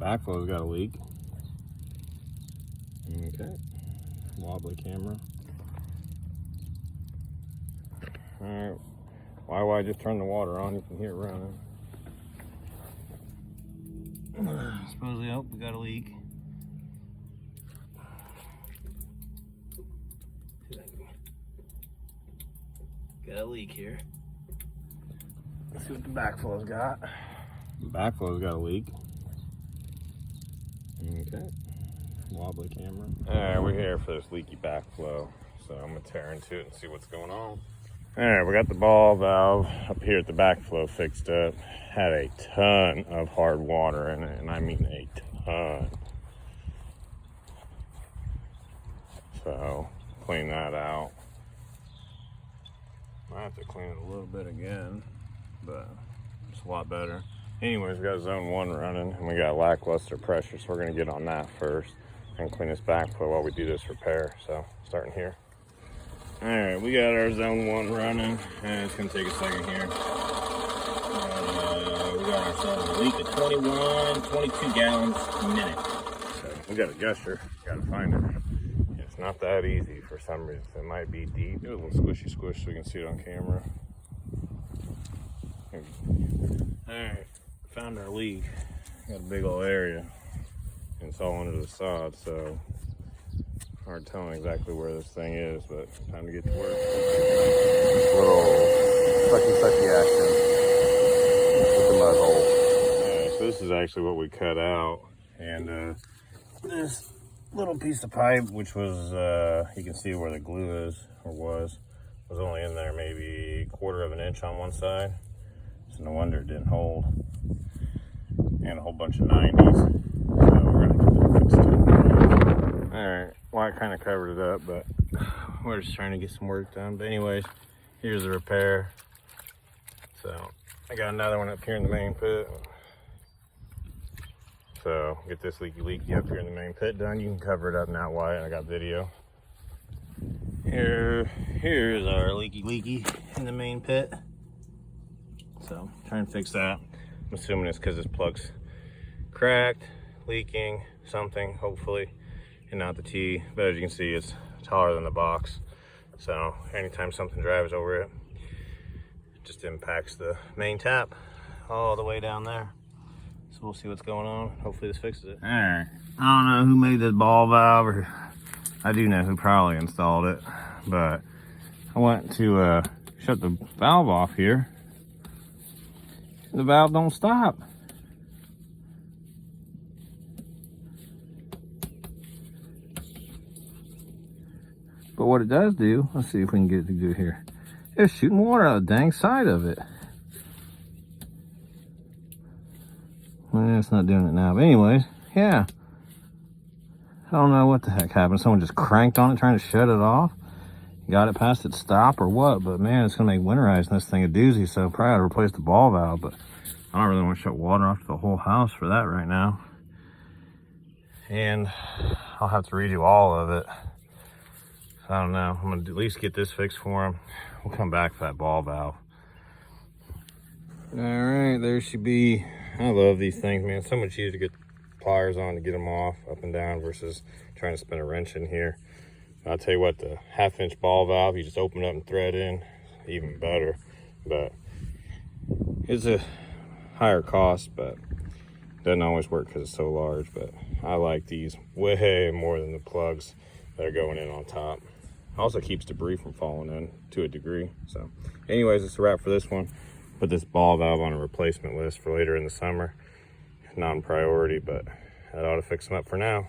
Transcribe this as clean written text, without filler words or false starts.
Backflow's got a leak. Okay. Wobbly camera. Alright. Why would I just turn the water on? You can hear it running. Supposedly, oh, we got a leak. Got a leak here. Let's see what the backflow's got. The backflow's got a leak. Okay. Wobbly camera. Alright, we're here for this leaky backflow. So I'm gonna tear into it and see what's going on. Alright, we got the ball valve up here at the backflow fixed up. Had a ton of hard water in it, and I mean a ton. So, clean that out. I have to clean it a little bit again, but it's a lot better. Anyways, we got zone 1 running, and we got lackluster pressure, so we're gonna get on that first and clean this backflow while we do this repair. So, starting here. All right, we got our zone 1 running, and it's gonna take a second here. We got ourselves a leak of 22 gallons a minute. So we got a gusher, gotta find it. It's not that easy for some reason. It might be deep. Do a little squishy squish so we can see it on camera. All right, found our leak. Got a big old area, and it's all under the sod, so hard telling exactly where this thing is, but time to get to work. Little sucky action with the mud hole. Alright, so this is actually what we cut out, and this little piece of pipe, which was, you can see where the glue is, or was only in there maybe 1/4 of an inch on one side, so no wonder it didn't hold, and a whole bunch of 90s, so we're gonna get that fixed up. Alright, well, I kind of covered it up, but we're just trying to get some work done. But anyways, here's the repair. So I got another one up here in the main pit. So get this leaky up here in the main pit done. You can cover it up now, Wyatt. I got video. Here's our leaky in the main pit. So trying to fix that. I'm assuming it's because this plug's cracked, leaking, something, hopefully. And not the T, but as you can see, it's taller than the box. So anytime something drives over it, it just impacts the main tap all the way down there. So we'll see what's going on. Hopefully this fixes it. All right, I don't know who made this ball valve, or I do know who probably installed it, but I went to shut the valve off here. The valve don't stop. But what it does do, let's see if we can get it to do here. It's shooting water out the dang side of it. Well, it's not doing it now. But anyways, yeah. I don't know what the heck happened. Someone just cranked on it trying to shut it off. Got it past its stop or what. But man, it's going to make winterizing this thing a doozy. So probably got to replace the ball valve. But I don't really want to shut water off to the whole house for that right now. And I'll have to redo all of it. I don't know. I'm gonna at least get this fixed for him. We'll come back for that ball valve. All right, there she be. I love these things, man. It's so much easier to get pliers on to get them off up and down versus trying to spin a wrench in here. I'll tell you what, the 1/2-inch ball valve, you just open it up and thread in, even better. But it's a higher cost, but doesn't always work because it's so large. But I like these way more than the plugs that are going in on top. Also keeps debris from falling in to a degree. So anyways, it's a wrap for this one. Put this ball valve on a replacement list for later in the summer. Non-priority, but that ought to fix them up for now.